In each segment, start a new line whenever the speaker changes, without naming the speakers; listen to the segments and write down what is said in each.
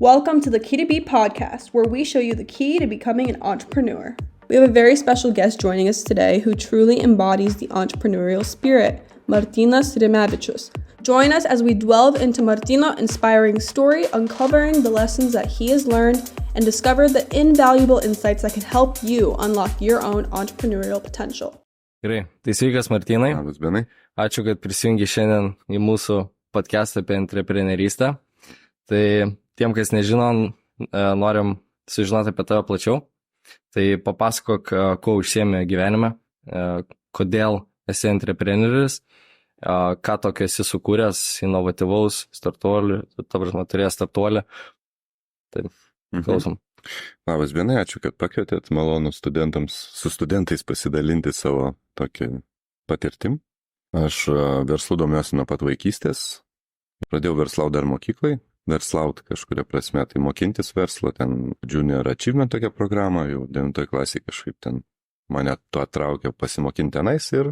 Welcome to the Key2Be podcast, where we show you the key to becoming an entrepreneur. We have a very special guest joining us today who truly embodies the entrepreneurial spirit, Martynas Rimevičius. Join us as we delve into Martyno's inspiring story, uncovering the lessons that he has learned and discover the invaluable insights that can help you unlock your own entrepreneurial potential.
Gerai, tai sveikas Martynai.
Labas, Benai.
Ačiū, kad prisijungi šiandien į mūsų podcastą apie entreprenerystę. Tai tiem, kas nežino, norim sužinoti apie tave plačiau. Tai papasakok, kuo užsiemi gyvenime, kodėl esi entrepreneris, ką tokio esi sukūręs, inovatyvaus startuolį, turėjęs startuolį. Tai klausom.
Labas, Benai, ačiū, kad pakvietėt. Malonu su studentais pasidalinti savo tokį patirtim. Aš verslu domiuosi nuo pat vaikystės. Pradėjau verslauti dar mokyklai. Verslauti kažkuria prasme, tai mokintis verslo, ten Junior Achievement tokia programa, jau 9 klasėje kažkaip ten mane to atraukė pasimokinti tenais ir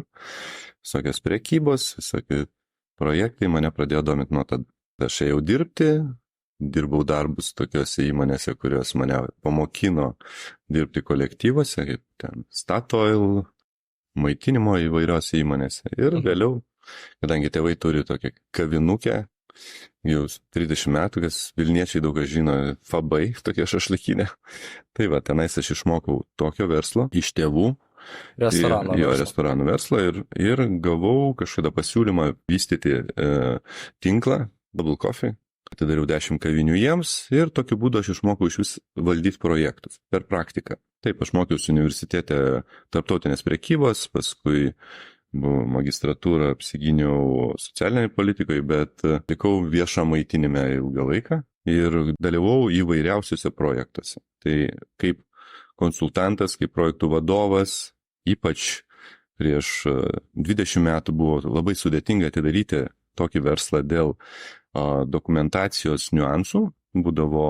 visokios prekybos, visokie projektai mane pradėjo dominti nuo tada. Aš ėjau dirbau darbus tokiose įmonėse, kurios mane pamokino dirbti kolektyvuose, kaip ten Statoil, maitinimo įvairiose įmonėse. Ir vėliau, kadangi tėvai turi tokią kavinukę, jau 30 metų, kas Vilniečiai daug žino, Fabai, tokia šašlykinė. Tai va, tenais aš išmokau tokio verslo iš tėvų. Restoranų verslą ir gavau kažkada pasiūlymą vystyti tinklą Double Coffee. Atidariau 10 kavinių jiems ir tokiu būdu aš išmokau iš vis valdyti projektus per praktiką. Taip, aš mokiausi universitete tarptautinės prekybos, paskui buvo magistratūra, apsigyniau socialiniai politikai, bet likau viešą maitinime ilgą laiką ir dalyvau įvairiausiuose projektuose. Tai kaip konsultantas, kaip projektų vadovas, ypač prieš 20 metų buvo labai sudėtinga atidaryti tokį verslą dėl dokumentacijos niuansų. Būdavo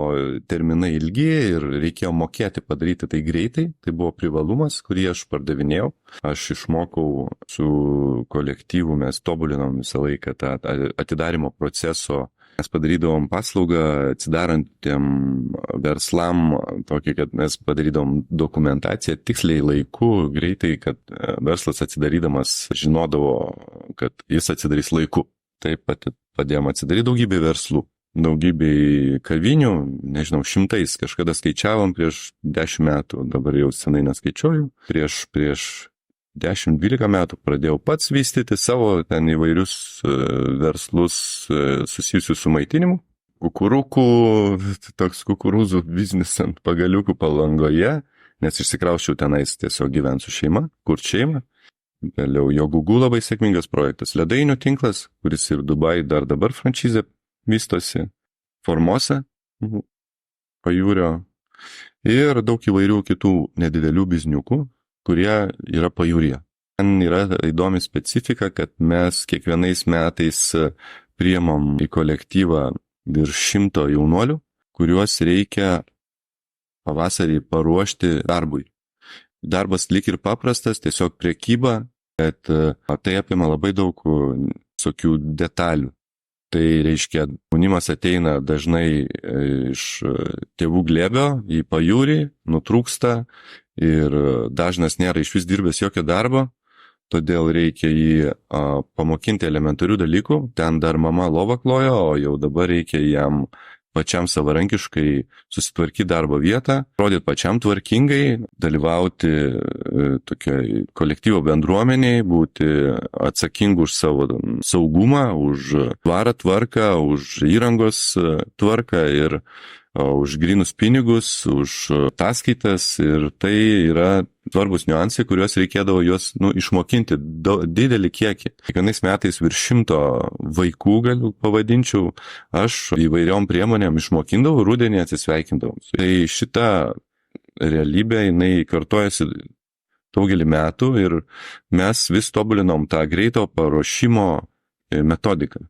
terminai ilgi ir reikėjo mokėti padaryti tai greitai. Tai buvo privalumas, kurį aš pardavinėjau. Aš išmokau su kolektyvu, mes tobulinom visą laiką tą atidarimo proceso. Mes padarydavom paslaugą atsidarantiem verslam, tokį, kad mes padarydavom dokumentaciją tiksliai laiku, greitai, kad verslas atsidarydamas žinodavo, kad jis atsidarys laiku. Taip pat padėjom atsidaryti daugybę verslų, daugybę kavinių, nežinau, šimtais, kažkada skaičiavom prieš 10 metų, dabar jau senai neskaičiuoju. Prieš 10-12 metų pradėjau pats vystyti savo ten įvairius verslus susijusius su maitinimu. Toks kukurūzų biznis ant pagaliukų Palangoje, nes išsikrausčiau tenais tiesiog gyvent su šeima, kurt šeimą. Vėliau Jogugų labai sėkmingas projektas, ledainių tinklas, kuris ir Dubai dar dabar franšizė vystosi, Formosa, pajūrio ir daug įvairių kitų nedidelių bizniukų, kurie yra pajūryje. Ten yra įdomi specifika, kad mes kiekvienais metais priimam į kolektyvą virš 100 jaunuolių, kuriuos reikia pavasarį paruošti darbui. Darbas lyg ir paprastas, tiesiog prekyba, bet tai apima labai daug visokių detalių. Tai reiškia, jaunimas ateina dažnai iš tėvų glėbio į pajūrį, nutrūksta ir dažnas nėra iš vis dirbęs jokio darbo, todėl reikia jį pamokinti elementarių dalykų. Ten dar mama lovą klojo, o jau dabar reikia jam pačiam savarankiškai susitvarkyti darbo vietą, rodyti pačiam tvarkingai, dalyvauti tokiai kolektyvo bendruomeniai, būti atsakingu už savo saugumą, už tvarą tvarką, už įrangos tvarką ir už grynus pinigus, už ataskaitas ir tai yra svarbus niuansai, kuriuos reikėdavo juos išmokinti didelį kiekį. Kiekvienais metais virš 100 vaikų, galiu pavadinčiau, aš įvairiom priemonėm išmokindavau, rudenį atsisveikindavau. Tai šita realybė, jinai kartojasi daugelį metų ir mes vis tobulinom tą greito paruošimo metodiką.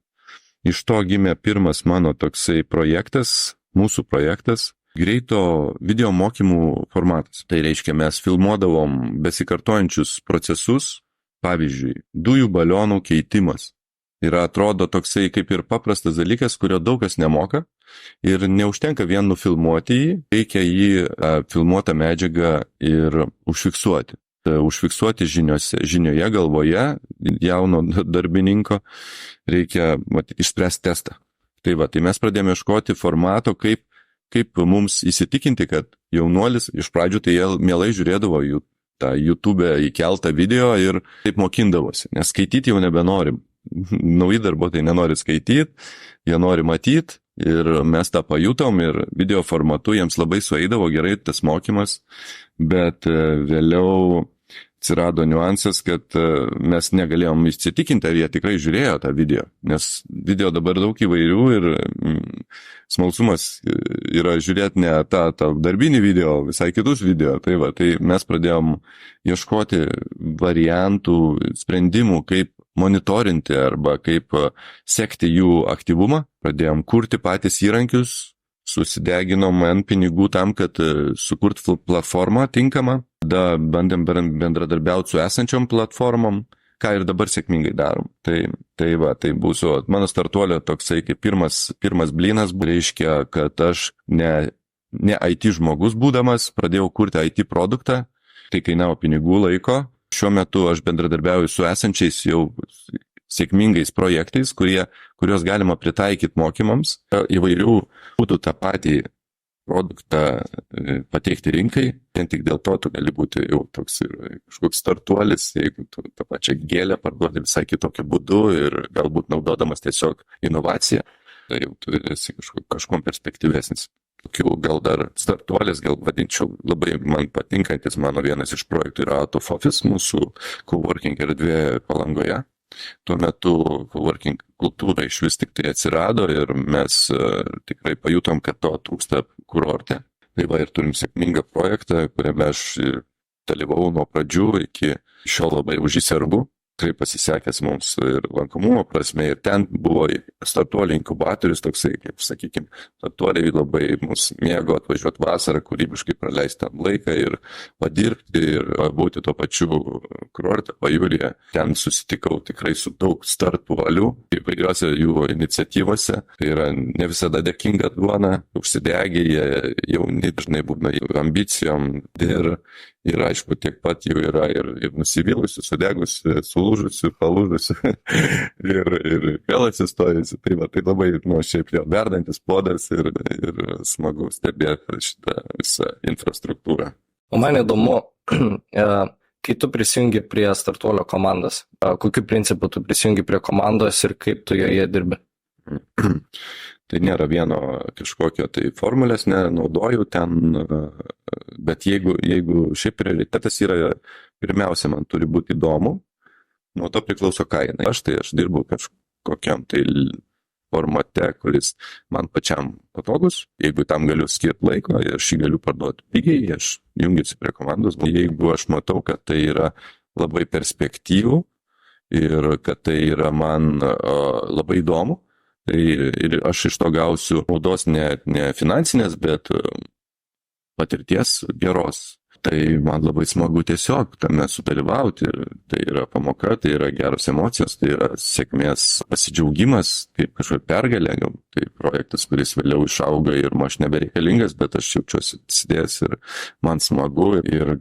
Iš to gimė pirmas mano toksai projektas, mūsų projektas, greito video mokymų formatas. Tai reiškia, mes filmuodavom besikartojančius procesus, pavyzdžiui, dujų balionų keitimas. Ir atrodo toksai kaip ir paprastas dalykas, kurio daug kas nemoka, Ir neužtenka vien nufilmuoti jį, reikia jį filmuotą medžiagą ir užfiksuoti. Užfiksuoti žinioje, galvoje jauno darbininko reikia išspręsti testą. Tai mes pradėjome ieškoti formato, kaip mums įsitikinti, kad jaunuolis iš pradžių tai jie mielai žiūrėdavo tą YouTube įkeltą video ir taip mokindavosi, nes skaityti jau nebenorim. Nauji darbuotojai nenori skaityti, jie nori matyti ir mes tą pajutom ir video formatu jiems labai sueidavo gerai tas mokymas, bet vėliau atsirado niuansas, kad mes negalėjom įsitikinti, ar jie tikrai žiūrėjo tą video, nes video dabar daug įvairių ir smalsumas yra žiūrėti ne tą darbinį video, visai kitus video. Tai mes pradėjom ieškoti variantų, sprendimų, kaip monitorinti arba kaip sekti jų aktyvumą. Pradėjom kurti patys įrankius, susideginom ant pinigų tam, kad sukurt platformą tinkamą. Tada bandėm bendradarbiauti su esančiom platformom, ką ir dabar sėkmingai darom. Tai būsiu mano startuolio toksai kaip pirmas blynas, reiškia, kad aš ne IT žmogus būdamas pradėjau kurti IT produktą, tai kainavo pinigų, laiko. Šiuo metu aš bendradarbiauju su esančiais jau sėkmingais projektais, kuriuos galima pritaikyti mokymams. Įvairių būtų tą patį produktą pateikti rinkai, vien tik dėl to tu gali būti jau toks ir kažkoks startuolis, jeigu tu tą pačią gėlę parduodi visai kitokiu būdu ir galbūt naudodamas tiesiog inovaciją, tai jau tu esi kažkuom perspektyvesnis. Tokių gal dar startuolis, gal vadinčiau, labai man patinkantis mano vienas iš projektų yra Out of Office, mūsų coworking erdvė Palangoje. Tuo metu coworking kultūra iš vis tik tai atsirado ir mes tikrai pajutom, kad to trūksta kurorte. Tai ir turim sėkmingą projektą, kuriame aš dalyvavau nuo pradžių iki šiol labai už jį sergu. Tikrai pasisekęs mums ir lankomumo prasme, ir ten buvo startuolių inkubatorius, toksai, kaip sakykime, startuoliai labai mus mėgo atvažiuoti vasarą, kūrybiškai praleisti tam laiką ir padirbti ir būti tuo pačiu kurorte, pajūryje. Ten susitikau tikrai su daug startuolių įvairiose jų iniciatyvose. Tai yra ne visada dėkinga duona, užsidegę, jie jauni dažnai būna ambicijom ir aišku, tiek pat jų yra ir nusivylusių, sudegusių, sulūžusių, palūžusių ir vėl atsistojusių. Tai labai, šiaip jau verdantis podas ir smagu stebėti šitą visą infrastruktūrą.
O man įdomu, kai tu prisijungi prie startuolio komandos, kokiu principu tu prisijungi prie komandos ir kaip tu joje dirbi?
Tai nėra vieno kažkokio tai formulės, nenaudoju ten, bet jeigu šiaip prioritetas yra, pirmiausia, man turi būti įdomu, nuo to priklauso kaina. Aš dirbu kažkokiam tai formate, kuris man pačiam patogus, jeigu tam galiu skirti laiko, aš jį galiu parduoti pigiai, aš jungiuosi prie komandos, jeigu aš matau, kad tai yra labai perspektyvų ir kad tai yra man labai įdomu, ir aš iš to gausiu naudos ne finansinės, bet patirties geros. Tai man labai smagu tiesiog tame sudalyvauti. Tai yra pamoka, tai yra geros emocijos, tai yra sėkmės pasidžiaugimas, kaip kažkokia pergalė. Tai projektas, kuris vėliau išauga ir aš nebereikalingas, bet aš jaučiuosi atsidėjęs ir man smagu. Ir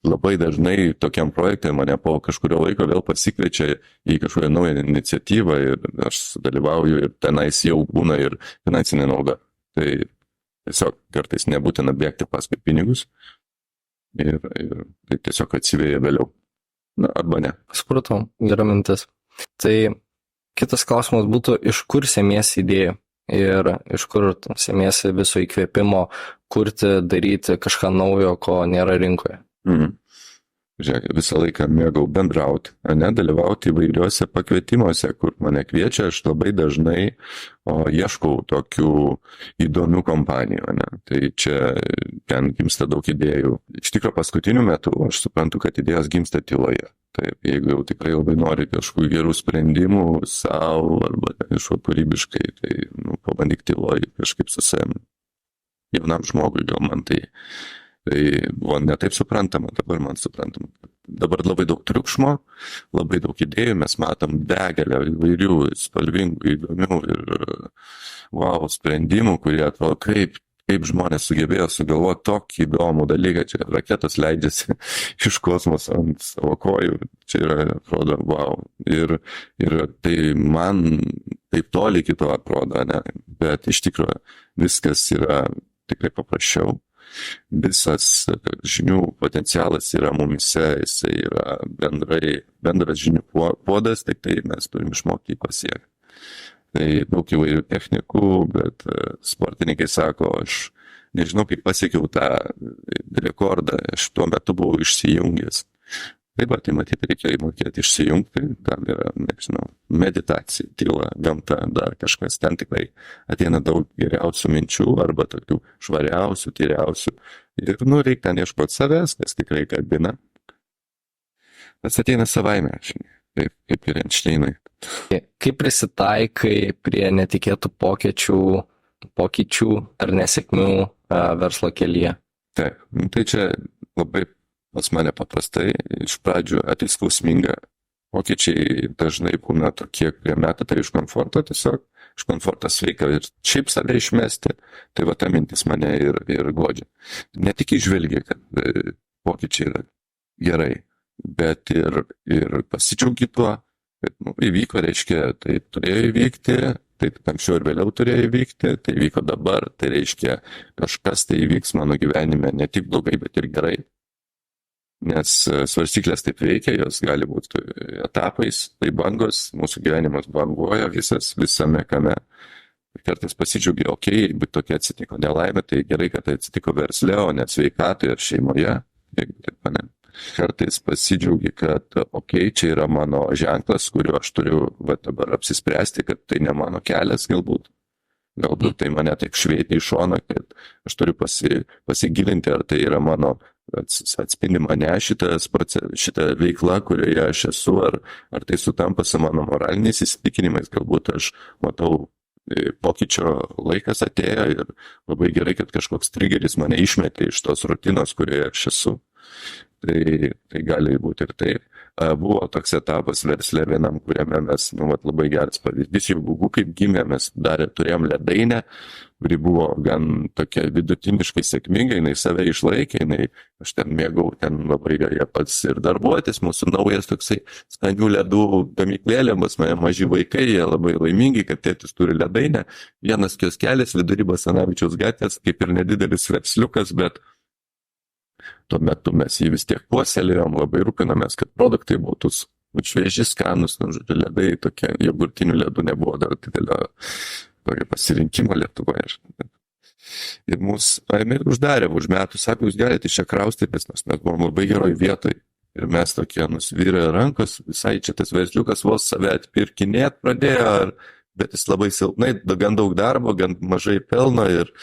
labai dažnai tokiam projektui mane po kažkurio laiko vėl pasikviečia į kažkokią naują iniciatyvą ir aš dalyvauju ir tenais jau būna ir finansinė nauda. Tai tiesiog kartais nebūtina bėgti paskui pinigus ir tai tiesiog atsivėja vėliau. Arba ne.
Supratau, gera mintis. Tai kitas klausimas būtų, iš kur semiesi idėjų ir iš kur semiesi viso įkvėpimo kurti, daryti kažką naujo, ko nėra rinkoje?
Žiūrėk, visą laiką mėgau bendrauti, dalyvauti įvairiuose pakvietimuose, kur mane kviečia, aš labai dažnai ieškau tokių įdomių kompanijų. Tai ten gimsta daug idėjų. Iš tikrųjų, paskutiniu metu aš suprantu, kad idėjos gimsta tyloje. Taip, jeigu jau tikrai labai nori kažkokių gerų sprendimų savo arba kažko kūrybiškai, tai pabandyk tyloje kažkaip su savimi. Jaunam žmogui gal man tai Tai buvo netaip suprantama, dabar man suprantama. Dabar labai daug triukšmo, labai daug idėjų, mes matom begalę įvairių spalvingų, įdomių ir wow, sprendimų, kurie atrodo, kaip žmonės sugebėjo sugalvoti tokį įdomų dalyką, čia raketos leidžiasi iš kosmoso ant savo kojų, čia yra, atrodo, wow. Ir tai man taip toli iki to atrodo, ne? Bet iš tikrųjų viskas yra tikrai paprasčiau. Visas žinių potencialas yra mumise, jisai yra bendras žinių puodas, tik tai mes turim išmokti jį pasiekti. Tai daug įvairių technikų, bet sportininkai sako, aš nežinau, kaip pasiekiau tą rekordą, aš tuo metu buvau išsijungęs. Taip pat, tai matyti, reikia mokėti išsijungti, tam yra, nežinau, meditacija, tyla, gamta, dar kažkas, ten tikrai ateina daug geriausių minčių arba tokių švariausių, tyriausių. Ir, reikia ten ieškoti savęs, nes tikrai kabina. Tas ateina savaime, žinai, taip, kaip ir Einšteinai.
Kaip prisitaikai prie netikėtų pokyčių ar nesėkmių verslo kelyje?
Taip, tai čia labai pas mane paprastai, iš pradžių ateis-skausminga. Pokyčiai dažnai būna tokie, kurie meta tai iš komforto tiesiog, iš komforto sveika ir šiaip save išmesti, tai va ta mintis mane ir godžia. Ne tik išvelgia, kad pokyčiai yra gerai, bet ir pasidžiaugi tuo, kad įvyko, reiškia, tai turėjo įvykti, tai anksčiau ir vėliau turėjo įvykti, tai įvyko dabar, tai reiškia, kažkas tai įvyks mano gyvenime ne tik blogai, bet ir gerai. Nes svarstyklės taip veikia, jos gali būti etapais, tai bangos, mūsų gyvenimas banguoja visame kame. Kartais pasidžiaugi, bet tokia atsitiko nelaimė, tai gerai, kad tai atsitiko versle, o net sveikatoje ir šeimoje. Kartais pasidžiaugi, kad čia yra mano ženklas, kuriuo aš turiu dabar apsispręsti, kad tai ne mano kelias galbūt. Galbūt tai mane taip šveitia iš šono, kad aš turiu pasigilinti, ar tai yra mano atspindi mane šitą veiklą, kurioje aš esu, ar tai sutampa su mano moraliniais įsitikinimais, galbūt aš matau pokyčio laikas atėjo ir labai gerai, kad kažkoks triggeris mane išmetė iš tos rutinos, kurioje aš esu. Tai gali būti ir taip. Buvo toks etapas versle vienam, kuriame mes, labai geras pavyzdys, jau Gugu kaip gimė, mes turėjom ledainę, kuri buvo gan tokia vidutiniškai sėkminga, jinai save išlaikė, aš ten mėgau ten labai gerai pats ir darbuotis, mūsų naujas toksai skanių ledų gamyklėlė, maži vaikai, jie labai laimingi, kad tėtis turi ledainę, vienas kioskelis vidury Basanavičiaus gatvės, kaip ir nedidelis versliukas, bet tuo metu mes jį vis tiek puoselėjom, labai rūpinomės, kad produktai būtų švieži, skanus, ledai, tokie jogurtinių ledų nebuvo dar didelio pasirinkimo Lietuvoje. Ir mūsų uždarė už metų, sako, jūs galite iš čia kraustytis, nes mes buvom labai geroj vietoj. Ir mes tokie nusvyrė rankos, visai čia tas versliukas vos save atpirkinėt pradėjo, bet jis labai silpnai, gan daug darbo, gan mažai pelno ir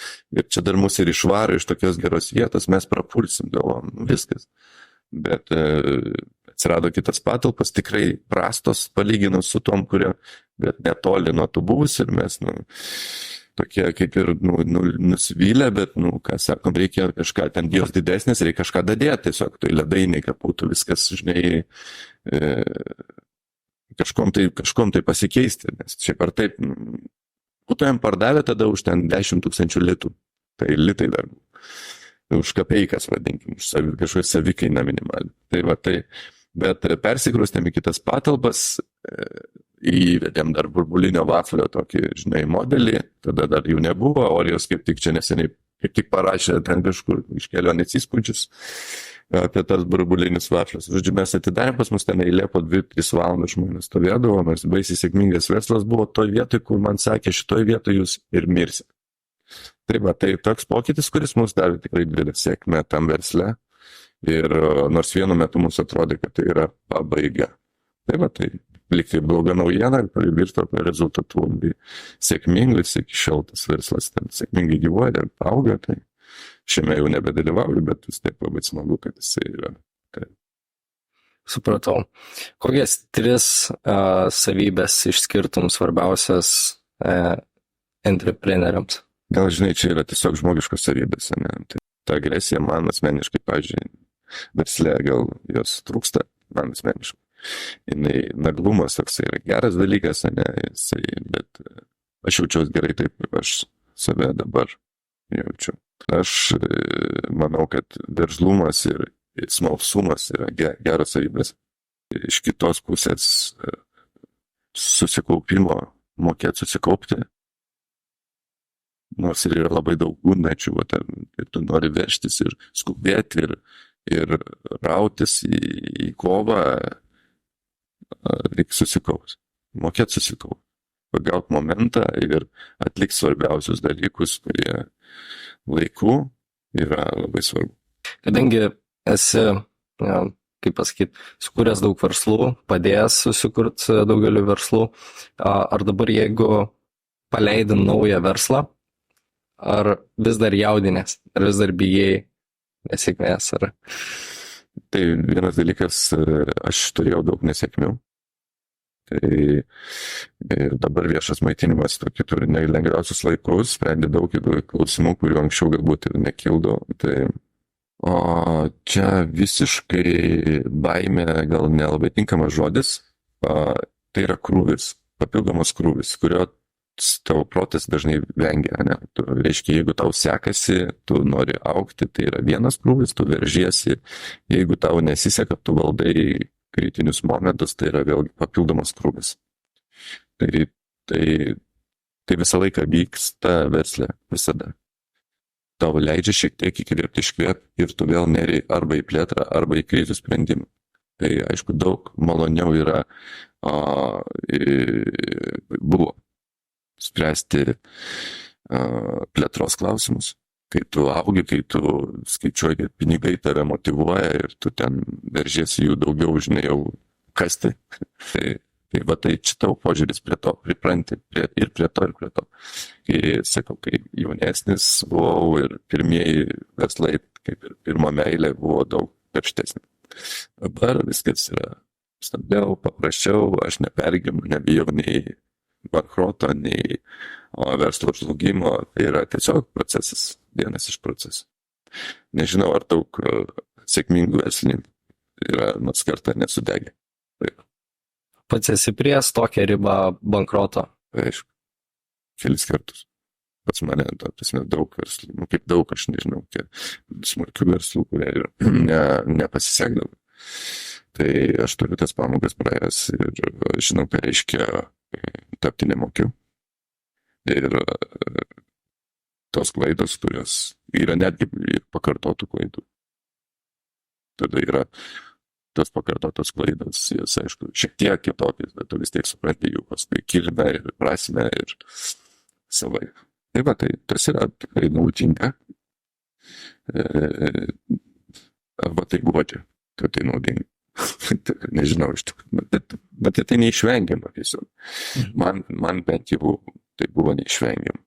čia dar mus ir išvaro iš tokios geros vietos, mes prapulsim, galvom, viskas. Bet atsirado kitas patalpas, tikrai prastos palyginus su tom, kurie, bet netoli nuo tų buvus ir mes, tokie kaip ir nusivylę, bet, ką sakom, reikia kažką, ten jos didesnės, reikia kažką dadėti, tiesiog tai ledainiai, kad būtų viskas, žinai, kažkom tai pasikeisti, nes šiaip ar taip, būtumėm pardavę tada už ten 10 000 litų, tai litai dar, už kapeikas, vadinkim, už kažkokią savikainą minimalį. Bet persikrustėm į kitas patalpas, įvedėm dar burbulinio vaflio tokį, žinai, modelį, tada dar jų nebuvo, Orijos kaip tik čia neseniai, kaip tik parašė ten kažkur iš kelionės įspūdžius apie tas burbulinius vaflius. Žodžiu, mes atidarėm, pas mus ten eilė po 2-3 valandas žmonės stovėdavo, nors baisiai sėkmingas verslas buvo toj vietoj, kur man sakė, šitoj vietoj jūs ir mirsit. Tai toks pokytis, kuris mums davė tikrai didelę sėkmę tam versle. Ir nors vienu metu mums atrodė, kad tai yra pabaiga. Tai liktai bloga naujiena, kuri virto rezultatų labai sėkmingai, iki šiol tas verslas ten sėkmingai gyvuoja ir auga, tai šiame jau nebedalyvauju, bet vis tiek labai smagu, kad jisai yra.
Supratau. Kokias 3 savybės išskirtum svarbiausias entrepreneriams?
Gal, žinai, čia yra tiesiog žmogiškos savybės, ne? ta agresija man asmeniškai, pavyzdžiui, versle gal jos trūksta, man asmeniškai. Jinai naglumas toksai yra geras dalykas, ne, bet aš jaučiuosi gerai taip, kaip aš save dabar jaučiu. Aš manau, kad veržlumas ir smalsumas yra geros savybės. Iš kitos pusės susikaupimo, mokėti susikaupti, nors ir yra labai daug gundančių, ir tu nori veržtis ir skubėti ir rautis į kovą, reikia susikaupti, mokėti susikaupti, pagauti momentą ir atlikti svarbiausius dalykus, kurie laiku yra labai svarbu.
Kadangi esi, kaip pasakyti, sukūręs daug verslų, padėjęs susikurti daugeliu verslų, ar dabar jeigu paleidi naują verslą, ar vis dar jaudinės, ar vis dar bijai nesėkmės?
Tai vienas dalykas, aš turėjau daug nesėkmių. Tai ir dabar viešas maitinimas tokį turi nelengviausius laikus, sprendė daug klausimų, kurių anksčiau galbūt ir nekildo. Tai, o čia visiškai baimė, gal nelabai tinkamas žodis, tai yra krūvis, papildomas krūvis, kurio tavo protas dažnai vengia. Ne? Reiškia, jeigu tau sekasi, tu nori augti, tai yra vienas krūvis, tu veržiesi, jeigu tau nesiseka, tu valdai kritinius momentus, tai yra vėlgi papildomas krūvis. Tai visą laiką vyksta versle, visada. Tau leidžia šiek tiek įkvėpti, iškvėpti ir tu vėl neri arba į plėtrą, arba į krizių sprendimą. Tai aišku, daug maloniau yra buvo spręsti plėtros klausimus. Kai tu augi, kai tu skaičiuoji, kad pinigai tave motyvuoja ir tu ten veržiesi jų daugiau, žinai, jau kasti. Tai čia tavo požiūris prie to, pripranti ir prie to. Kai, sakau, kai jaunesnis buvau ir pirmieji verslai, kaip ir pirma meilė, buvo daug karštesnė. Dabar viskas yra stambiau, paprasčiau, aš nepergyvenu, nebijau nei bankroto, nei verslo žlugimo. Tai yra tiesiog procesas, vienas iš procesų. Nežinau, ar daug sėkmingų verslininkų yra nors kartą nesudegę.
Pats esi prieš tokią ribą bankroto?
Aišku, kelis kartus. Pats mane, daug verslų, kaip daug, aš nežinau, smulkių verslų, kurie nepasisekdavo. Tai aš turiu tas pamokas praėjęs ir žinau, ką reiškia tapti nemokiu. Ir tos klaidos, kurios yra netgi pakartotų klaidų. Tada yra tos pakartotos klaidos, jas aišku, šiek tiek kitokios, bet tu vis tiek supranti jų paskui kilmę ir prasmę ir savai. Tai va, tai tas yra tikrai naudinga. Arba tai guodžia, kad tai naudinga. Nežinau, iš tikrųjų, bet tai neišvengiama tiesiog. Man bent jau tai buvo neišvengiama.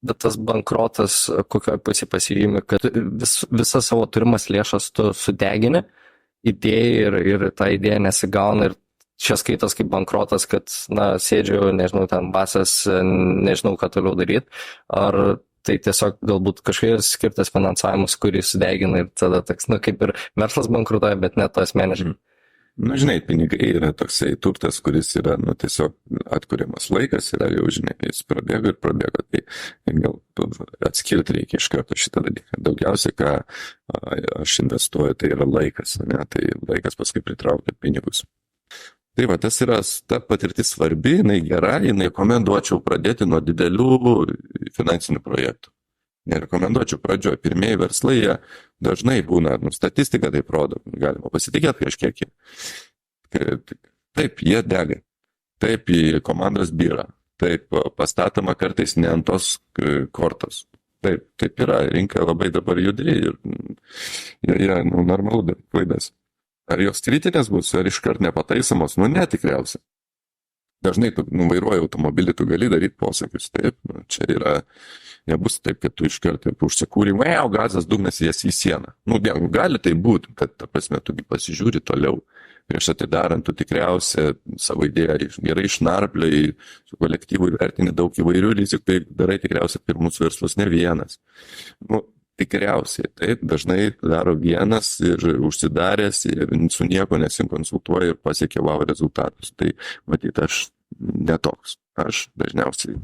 Bet tas bankrotas, kokio pasižymi, kad visas savo turimas lėšas tu sudegini idėjai ir ta idėja nesigauna ir čia skaitos kaip bankrotas, kad, sėdžiu, nežinau, ten basas, nežinau, ką toliau daryti, ar tai tiesiog galbūt kažkokios skirtas finansavimas, kurį sudegina ir tada toks, kaip ir verslas bankrutuoja, bet ne to asmeniškai.
Žinai, pinigai yra toksai turtas, kuris yra, tiesiog atkuriamas laikas, yra jau, žinai, jis prabėgo, tai gal atskirti reikia iš karto šitą dalyką. Daugiausiai, ką aš investuoju, tai yra laikas, ne, tai laikas paskui pritraukia pinigus. Tai va, tas yra, ta patirtis svarbi, jinai gera, jinai rekomenduočiau pradėti nuo didelių finansinių projektų. Nerekomenduočiau pradžioje. Pirmieji verslai, jie dažnai būna, statistika taip rodo, galima pasitikėti kažkiek. Taip, jie dega. Taip, į komandos byra. Taip, pastatoma kartais ne ant tos kortos. Taip yra, rinka labai dabar judri ir yra normalu daryti klaidas. Ar jos kritinės bus, ar iškart nepataisomos? Ne, tikriausiai. Dažnai tu vairuoji automobilį, tu gali daryti posakius. Taip, čia yra, nebus taip, kad tu iškart užsikūri, gazas dugnas jas į sieną. Gali tai būti, kad, ta prasme, tu pasižiūri toliau. Prieš atidarant, tu tikriausiai savo idėją gerai išnarpliai, su kolektyvu įvertini daug įvairių rizikų, tai darai tikriausiai pirmus verslus, ne vienas. Tikriausiai, taip, dažnai daro vienas ir užsidaręs ir su nieko nesikonsultuoja ir pasiekia wow rezultatus. Tai matyt, aš netoks. Aš dažniausiai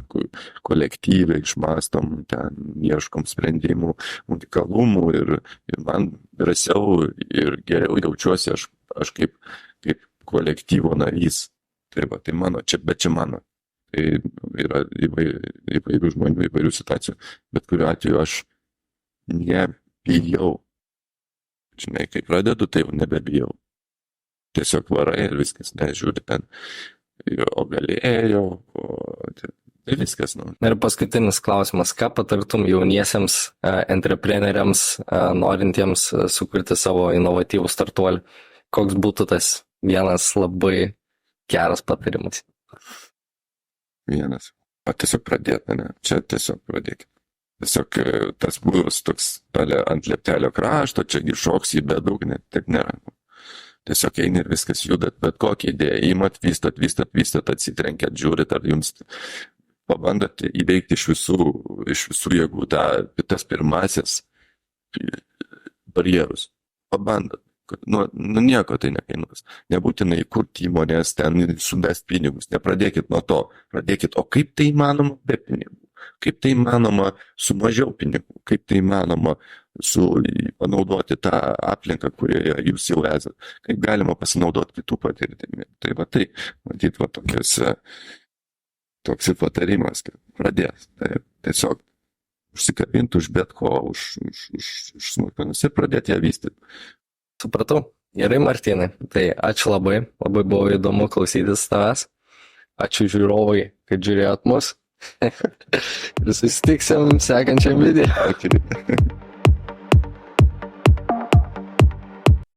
kolektyviai išmastom, ten ieškom sprendimų, unikalumų ir man drąsiau ir geriau jaučiuosi aš kaip kolektyvo narys. Tai va, tai mano, bet čia mano. Tai yra įvairių žmonių, įvairių situacijų, bet kuriuo atveju aš nebijau. Žinai, kai pradedu, tai jau nebebijau. Tiesiog varai ir viskas, nežiūri ten, o galėjau, tai viskas.
Ir paskutinis klausimas, ką patartum jauniesiems entrepreneriams, norintiems sukurti savo inovatyvų startuolį? Koks būtų tas vienas labai geras patarimas?
Vienas. Tiesiog pradėti, ne? Čia tiesiog pradėkit. Tiesiog tas bus toks ant lieptelio krašto, čiagi šoks į bedugnę, taip nėra. Tiesiog eini ir viskas judat, bet kokią idėją įmat, vystat, atsitrenkėt, žiūrit, ar jums pabandot įveikti iš visų jėgų tas pirmasis barjerus. Pabandot. Nieko tai nekainuos. Nebūtinai kurti įmonės, ten sudast pinigus. Nepradėkit nuo to. Pradėkit, o kaip tai įmanoma be pinigų? Kaip tai įmanoma su mažiau pinigų? Kaip tai įmanoma panaudoti tą aplinką, kurioje jūs jau esate? Kaip galima pasinaudoti kitų patirtimi? Tai va tai, matyt, va toks ir patarimas, kad pradės. Tai tiesiog užsikabinti už bet ko, už smulkmenas ir pradėti ją vystyti.
Supratau. Gerai, Martynai. Tai ačiū labai. Labai buvo įdomu klausytis tavęs. Ačiū žiūrovai, kad žiūrėjot mus. Ir susitiksim sekančiam video.
Ačiū.